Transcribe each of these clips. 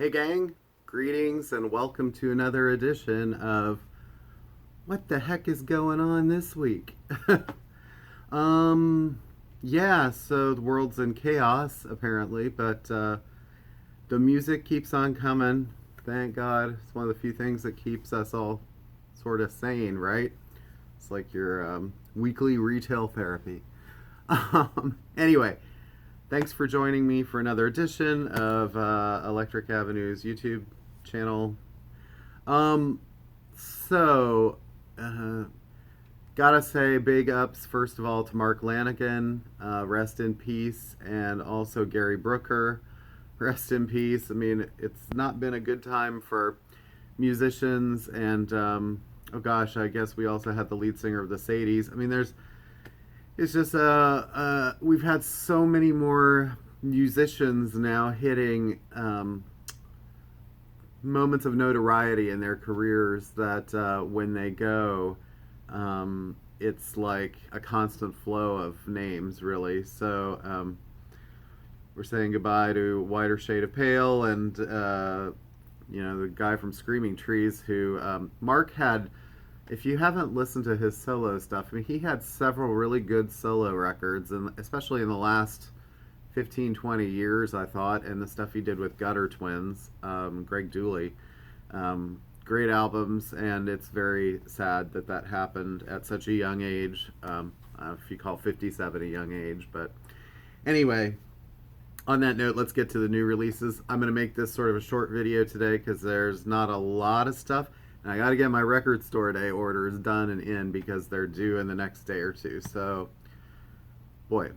Hey gang, greetings and welcome to another edition of What the Heck is Going On This Week? um, yeah, so the world's in chaos apparently, but the music keeps on coming. Thank God. It's one of the few things that keeps us all sort of sane, right? It's like your weekly retail therapy. Anyway, thanks for joining me for another edition of Electric Avenue's YouTube channel. Um, so, uh, gotta say big ups, first of all, to Mark Lanigan, rest in peace, and also Gary Brooker, rest in peace. I mean, it's not been a good time for musicians, and oh gosh, I guess we also had the lead singer of the Sadies. I mean, it's just we've had so many more musicians now hitting moments of notoriety in their careers that when they go, it's like a constant flow of names, really. So we're saying goodbye to Whiter Shade of Pale and the guy from Screaming Trees, who Mark had. If you haven't listened to his solo stuff, I mean, he had several really good solo records, and especially in the last 15, 20 years, I thought, and the stuff he did with Gutter Twins, Greg Dooley. Great albums, and it's very sad that that happened at such a young age. If you call 57 a young age, but anyway, on that note, let's get to the new releases. I'm going to make this sort of a short video today because there's not a lot of stuff. And I got to get my record store day orders done and in because they're due in the next day or two. So, boy,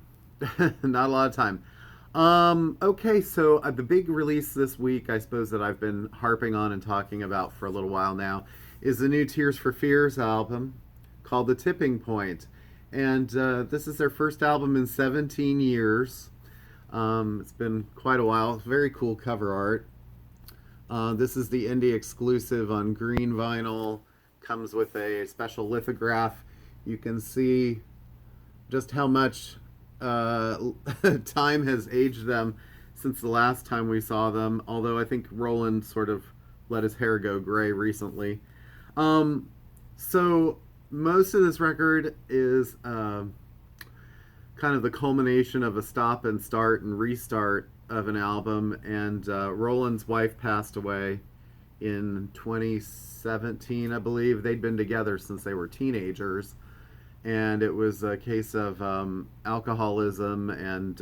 not a lot of time. Okay, so the big release this week, I suppose, that I've been harping on and talking about for a little while now, is the new Tears for Fears album called The Tipping Point. And this is their first album in 17 years. It's been quite a while. Very cool cover art. This is the indie exclusive on green vinyl. Comes with a special lithograph. You can see just how much time has aged them since the last time we saw them. Although I think Roland sort of let his hair go gray recently. So most of this record is kind of the culmination of a stop and start and restart of an album, and Roland's wife passed away in 2017, I believe. They'd been together since they were teenagers, and it was a case of alcoholism and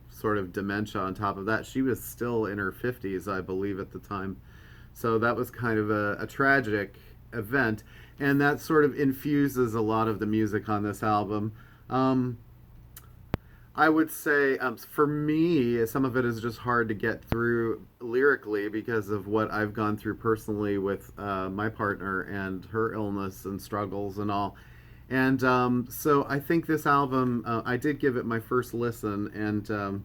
sort of dementia on top of that. She was still in her 50s, I believe, at the time, so that was kind of a tragic event, and that sort of infuses a lot of the music on this album. I would say, for me, some of it is just hard to get through lyrically because of what I've gone through personally with my partner and her illness and struggles and all. And so I think this album, I did give it my first listen, and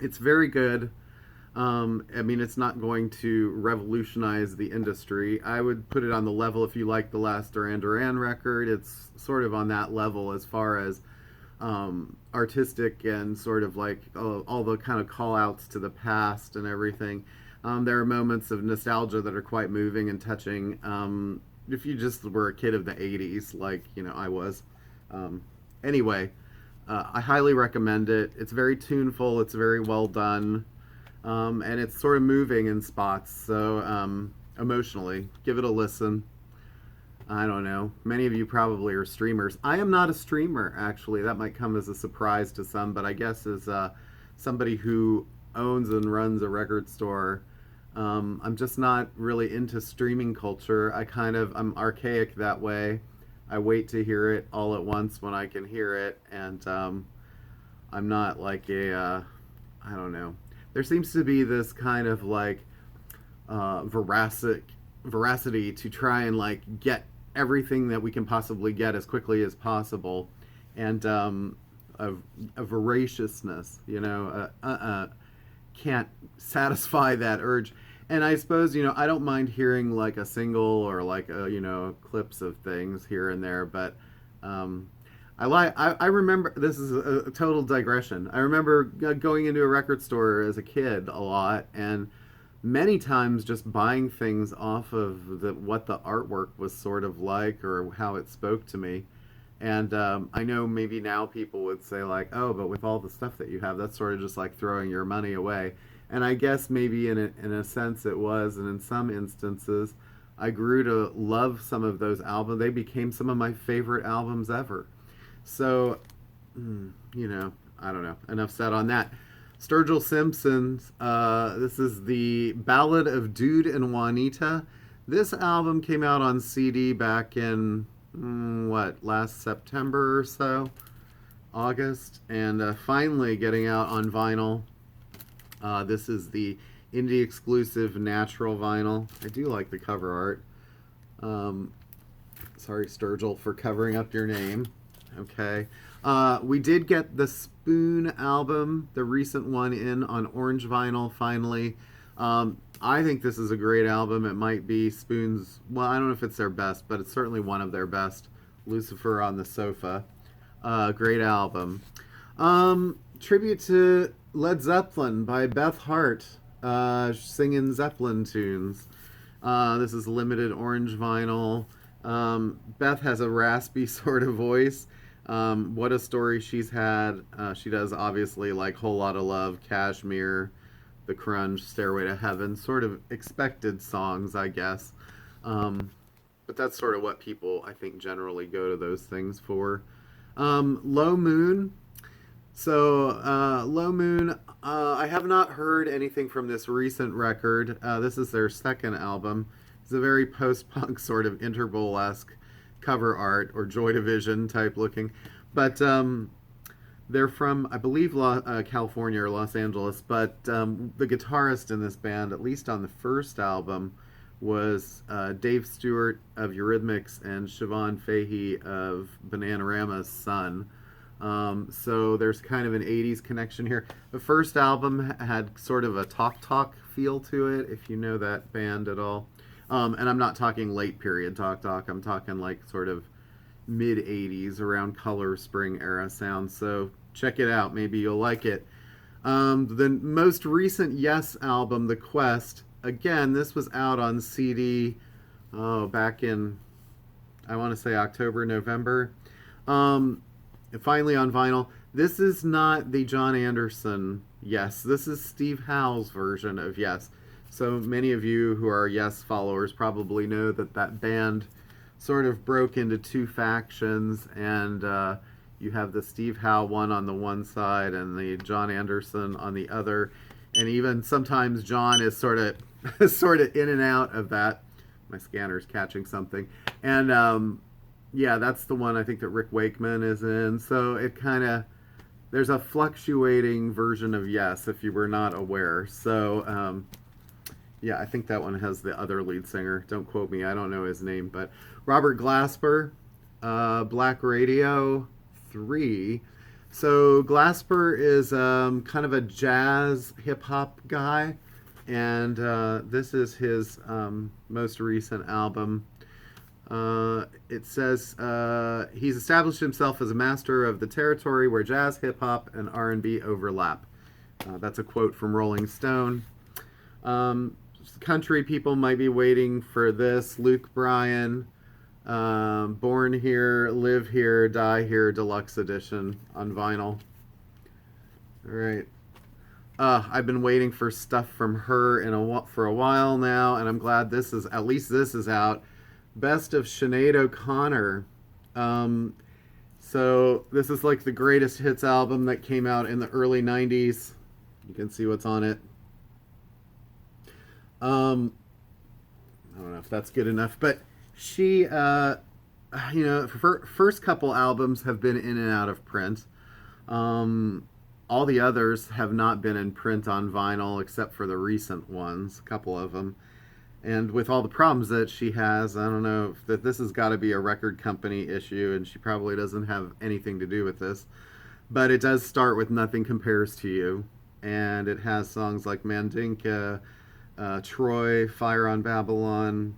it's very good. I mean, it's not going to revolutionize the industry. I would put it on the level, if you like the last Duran Duran record, it's sort of on that level as far as artistic and sort of like all the kind of call outs to the past and everything. There are moments of nostalgia that are quite moving and touching. If you just were a kid of the 80s, like, I was. Anyway, I highly recommend it. It's very tuneful, it's very well done, and it's sort of moving in spots, so emotionally. Give it a listen. I don't know. Many of you probably are streamers. I am not a streamer, actually. That might come as a surprise to some, but I guess as somebody who owns and runs a record store, I'm just not really into streaming culture. I'm archaic that way. I wait to hear it all at once when I can hear it, and I'm not like I don't know. There seems to be this kind of like veracity to try and like get everything that we can possibly get as quickly as possible, and a voraciousness, can't satisfy that urge. And I suppose, I don't mind hearing like a single or like clips of things here and there, but I remember, this is a total digression. I remember going into a record store as a kid a lot, and many times just buying things off of what the artwork was sort of like or how it spoke to me. And I know maybe now people would say like, oh, but with all the stuff that you have, that's sort of just like throwing your money away. And I guess maybe in a sense it was, and in some instances, I grew to love some of those albums. They became some of my favorite albums ever. So, I don't know. Enough said on that. Sturgill Simpson's, this is the Ballad of Dude and Juanita. This album came out on CD back in, last September or so, August, and finally getting out on vinyl. This is the indie exclusive natural vinyl. I do like the cover art. Sorry, Sturgill, for covering up your name. Okay. We did get the Spoon album, the recent one, in on orange vinyl finally. I think this is a great album. It might be Spoon's, well, I don't know if it's their best, but it's certainly one of their best. Lucifer on the Sofa. Great album. Tribute to Led Zeppelin by Beth Hart, singing Zeppelin tunes. This is limited orange vinyl. Beth has a raspy sort of voice. What a story she's had. She does obviously like Whole Lotta Love, Kashmir, The Crunch, Stairway to Heaven, sort of expected songs, I guess. But that's sort of what people, I think, generally go to those things for. Low Moon. So, Low Moon, I have not heard anything from this recent record. This is their second album. It's a very post-punk sort of Interpol-esque cover art, or Joy Division type looking. But they're from, I believe, California or Los Angeles. But the guitarist in this band, at least on the first album, was Dave Stewart of Eurythmics and Siobhan Fahey of Bananarama's son. So there's kind of an 80s connection here. The first album had sort of a talk feel to it, if you know that band at all. And I'm not talking late period talk. I'm talking like sort of mid 80s, around Color Spring era sound. So check it out. Maybe you'll like it. The most recent Yes album, The Quest, again, this was out on CD back in, I want to say October, November. Finally on vinyl. This is not the John Anderson Yes. This is Steve Howe's version of Yes. So many of you who are Yes followers probably know that band sort of broke into two factions, and you have the Steve Howe one on the one side and the John Anderson on the other, and even sometimes John is sort of in and out of that. My scanner's catching something, and yeah, that's the one I think that Rick Wakeman is in. So it kind of, there's a fluctuating version of Yes, if you were not aware. So yeah, I think that one has the other lead singer. Don't quote me, I don't know his name, but Robert Glasper, Black Radio 3. So Glasper is kind of a jazz hip-hop guy, and this is his most recent album. It says he's established himself as a master of the territory where jazz, hip-hop, and R&B overlap. That's a quote from Rolling Stone. Country people might be waiting for this. Luke Bryan, Born Here, Live Here, Die Here, Deluxe Edition on vinyl. All right. I've been waiting for stuff from her for a while now, and I'm glad at least this is out. Best of Sinead OConnor. So this is like the greatest hits album that came out in the early 90s. You can see what's on it. I don't know if that's good enough, but she, her first couple albums have been in and out of print. All the others have not been in print on vinyl except for the recent ones, a couple of them. And with all the problems that she has, I don't know if this has got to be a record company issue, and she probably doesn't have anything to do with this. But it does start with Nothing Compares to You, and it has songs like Mandinka, Troy, Fire on Babylon,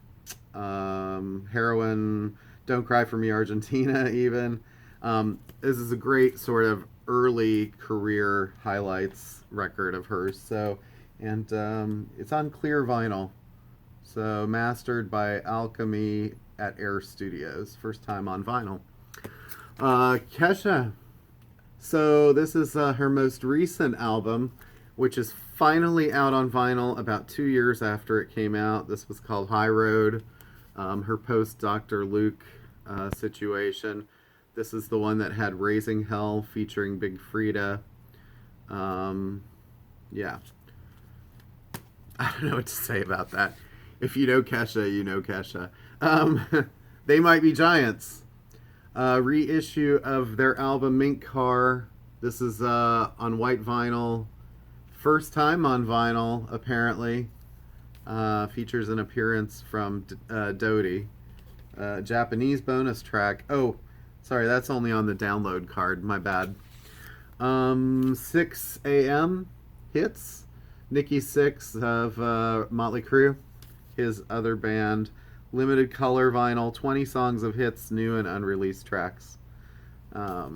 Heroin, Don't Cry for Me, Argentina, even. This is a great sort of early career highlights record of hers. So And it's on clear vinyl. So mastered by Alchemy at Air Studios. First time on vinyl. Kesha. So this is her most recent album, which is finally out on vinyl about 2 years after it came out. This was called High Road. Her post Dr. Luke situation. This is the one that had Raising Hell featuring Big Frida. Yeah. I don't know what to say about that. If you know Kesha, you know Kesha. They Might Be Giants. Reissue of their album Mink Car. This is on white vinyl. First time on vinyl, apparently. Features an appearance from Dodie. Japanese bonus track. Oh, sorry, that's only on the download card. My bad. 6 a.m. hits. Nikki Sixx of Motley Crue, his other band. Limited color vinyl, 20 songs of hits, new and unreleased tracks. I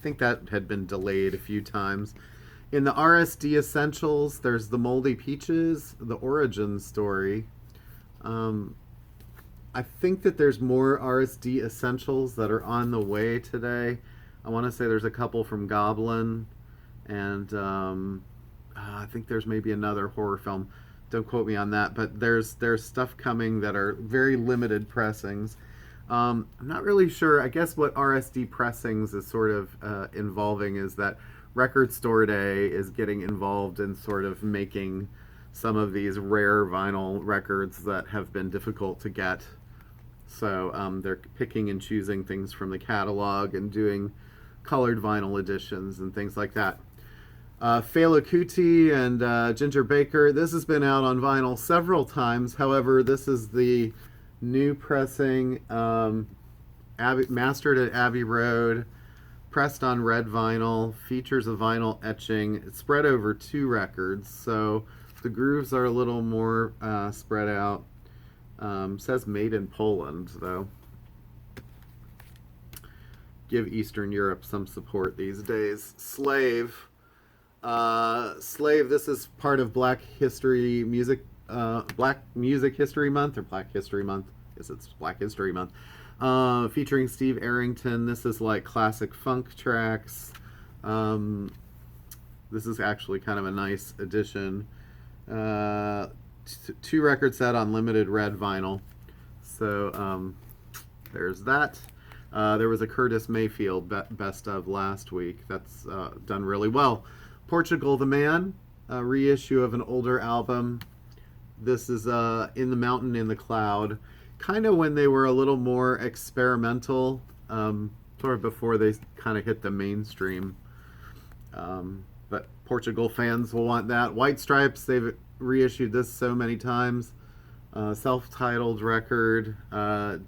think that had been delayed a few times. In the RSD Essentials, there's The Moldy Peaches, The Origin Story. I think that there's more RSD Essentials that are on the way today. I want to say there's a couple from Goblin, and I think there's maybe another horror film. Don't quote me on that, but there's stuff coming that are very limited pressings. I'm not really sure. I guess what RSD Pressings is sort of involving is that Record Store Day is getting involved in sort of making some of these rare vinyl records that have been difficult to get. So they're picking and choosing things from the catalog and doing colored vinyl editions and things like that. Fela Kuti and Ginger Baker. This has been out on vinyl several times. However, this is the new pressing, mastered at Abbey Road, pressed on red vinyl, features a vinyl etching. It's spread over 2 records, so the grooves are a little more spread out. Says made in Poland, though. Give Eastern Europe some support these days. Slave. Slave, this is part of Black History Music History Month, or Black History Month. Yes, it's Black History Month. Featuring Steve Arrington. This is like classic funk tracks. This is actually kind of a nice addition. 2 record set on limited red vinyl. So there's that. There was a Curtis Mayfield best of last week. That's done really well. Portugal The Man, a reissue of an older album. This is In the Mountain, in the Cloud. Kind of when they were a little more experimental, sort of before they kind of hit the mainstream. But Portugal fans will want that. White Stripes, they've reissued this so many times. Self-titled record.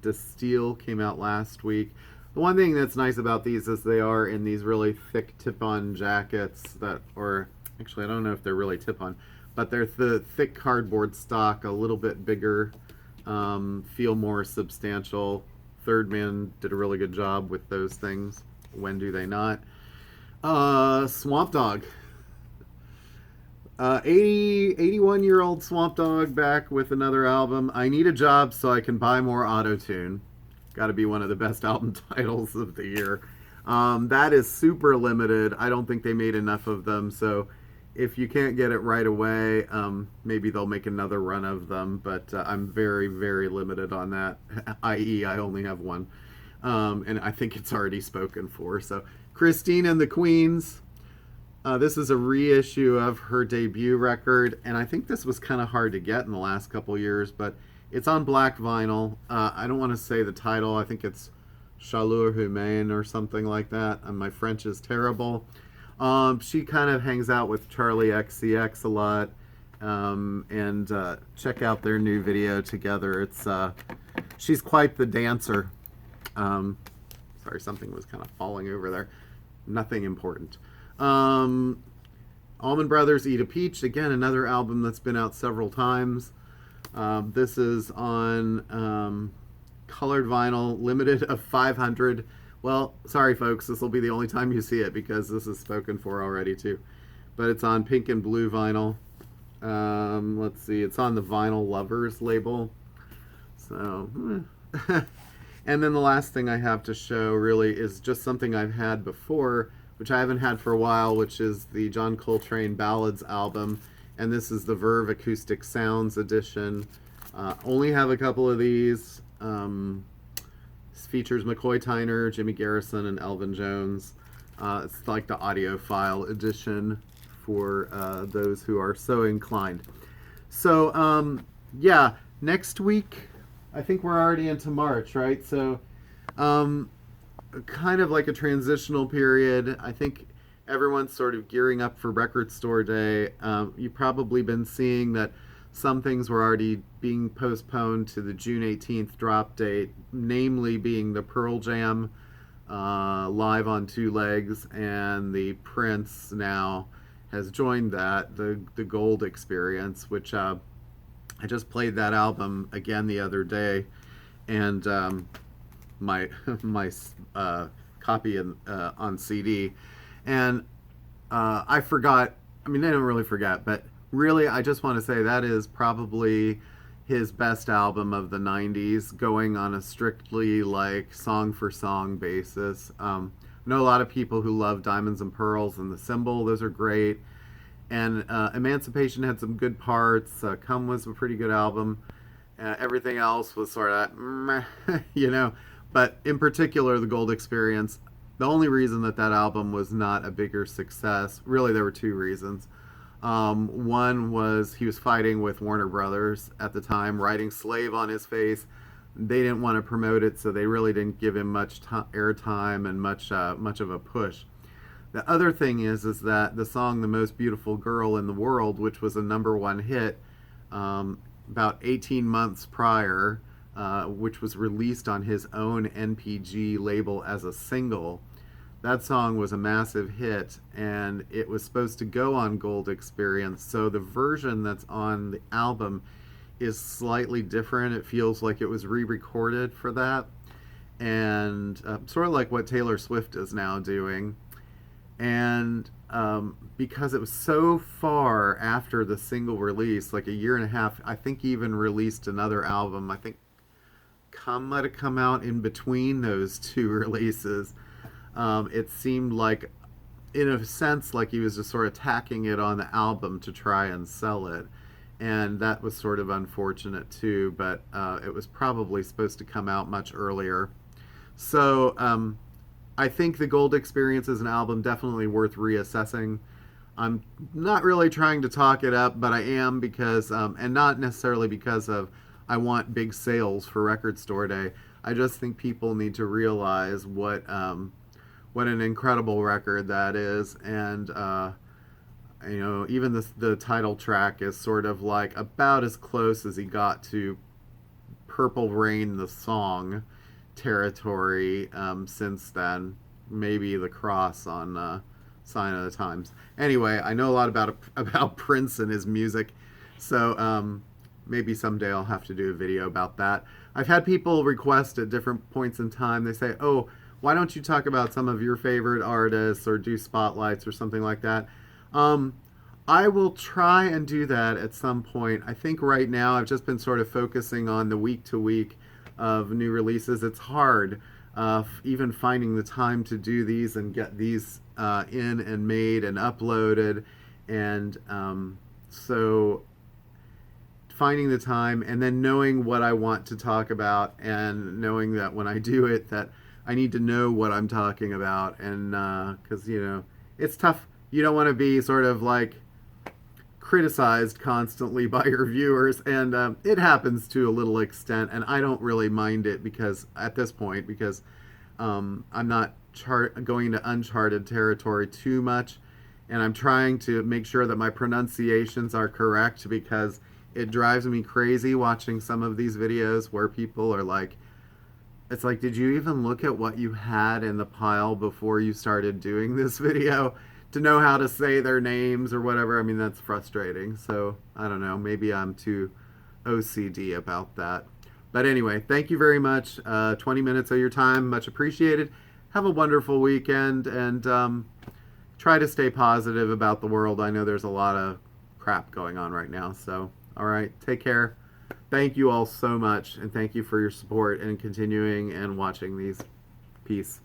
Distill came out last week. The one thing that's nice about these is they are in these really thick tip-on jackets that, or actually I don't know if they're really tip-on, but they're the thick cardboard stock, a little bit bigger, feel more substantial. Third Man did a really good job with those things. When do they not? Swampdog. 81-year-old Swampdog back with another album. I Need a Job So I Can Buy More Auto-Tune. Got to be one of the best album titles of the year. That is super limited. I don't think they made enough of them, so if you can't get it right away, maybe they'll make another run of them, but I'm very, very limited on that, i.e. I only have one, and I think it's already spoken for. So Christine and the Queens, this is a reissue of her debut record, and I think this was kind of hard to get in the last couple years, but it's on black vinyl. I don't want to say the title. I think it's Chaleur Humaine or something like that, and my French is terrible. She kind of hangs out with Charlie XCX a lot, and check out their new video together. It's she's quite the dancer. Sorry, something was kind of falling over there. Nothing important. Almond Brothers, Eat a Peach. Again, another album that's been out several times. This is on colored vinyl, limited of 500. Well, sorry folks, this will be the only time you see it because this is spoken for already too. But it's on pink and blue vinyl. Let's see, it's on the Vinyl Lovers label. So, and then the last thing I have to show really is just something I've had before, which I haven't had for a while, which is the John Coltrane Ballads album. And this is the Verve Acoustic Sounds edition. Only have a couple of these. This features McCoy Tyner, Jimmy Garrison, and Elvin Jones. It's like the audiophile edition for those who are so inclined. So, yeah, next week, I think we're already into March, right? So, kind of like a transitional period. I think everyone's sort of gearing up for Record Store Day. You've probably been seeing that some things were already being postponed to the June 18th drop date, namely being the Pearl Jam Live on Two Legs, and the Prince now has joined that, the Gold Experience, which I just played that album again the other day, and my copy on CD, and I forgot. I mean, I don't really forget, but really, I just want to say that is probably his best album of the 90s, going on a strictly like song for song basis. I know a lot of people who love Diamonds and Pearls and The Symbol. Those are great. And Emancipation had some good parts. Come was a pretty good album. Everything else was sort of, meh, you know. But in particular, the Gold Experience, the only reason that album was not a bigger success, really there were two reasons. One was he was fighting with Warner Brothers at the time, writing Slave on his face. They didn't want to promote it, so they really didn't give him much airtime and much of a push. The other thing is that the song "The Most Beautiful Girl in the World," which was a #1 hit about 18 months prior, which was released on his own NPG label as a single, that song was a massive hit, and it was supposed to go on Gold Experience. So the version that's on the album is slightly different. It feels like it was re-recorded for that, and sort of like what Taylor Swift is now doing. And because it was so far after the single release, like a year and a half, I think he even released another album. I think Come might have come out in between those two releases. It seemed like, in a sense, like he was just sort of tacking it on the album to try and sell it. And that was sort of unfortunate too, but it was probably supposed to come out much earlier. So I think the Gold Experience is an album definitely worth reassessing. I'm not really trying to talk it up, but I am, because, and not necessarily because of I want big sales for Record Store Day. I just think people need to realize what an incredible record that is, and you know, even the title track is sort of like about as close as he got to Purple Rain the song territory since then. Maybe The Cross on Sign of the Times. Anyway, I know a lot about Prince and his music, so maybe someday I'll have to do a video about that. I've had people request at different points in time. They say, "Oh, why don't you talk about some of your favorite artists or do spotlights or something like that?" I will try and do that at some point. I think right now I've just been sort of focusing on the week to week of new releases. It's hard even finding the time to do these and get these in and made and uploaded. And so finding the time and then knowing what I want to talk about, and knowing that when I do it that I need to know what I'm talking about. And because, you know, it's tough. You don't want to be sort of like criticized constantly by your viewers, and it happens to a little extent, and I don't really mind it, because at this point, because I'm not going into uncharted territory too much, and I'm trying to make sure that my pronunciations are correct, because it drives me crazy watching some of these videos where people are like, it's like, did you even look at what you had in the pile before you started doing this video to know how to say their names or whatever? I mean, that's frustrating. So I don't know, maybe I'm too OCD about that. But anyway, thank you very much. 20 minutes of your time, much appreciated. Have a wonderful weekend, and try to stay positive about the world. I know there's a lot of crap going on right now. So, all right, take care. Thank you all so much, and thank you for your support and continuing and watching these. Peace.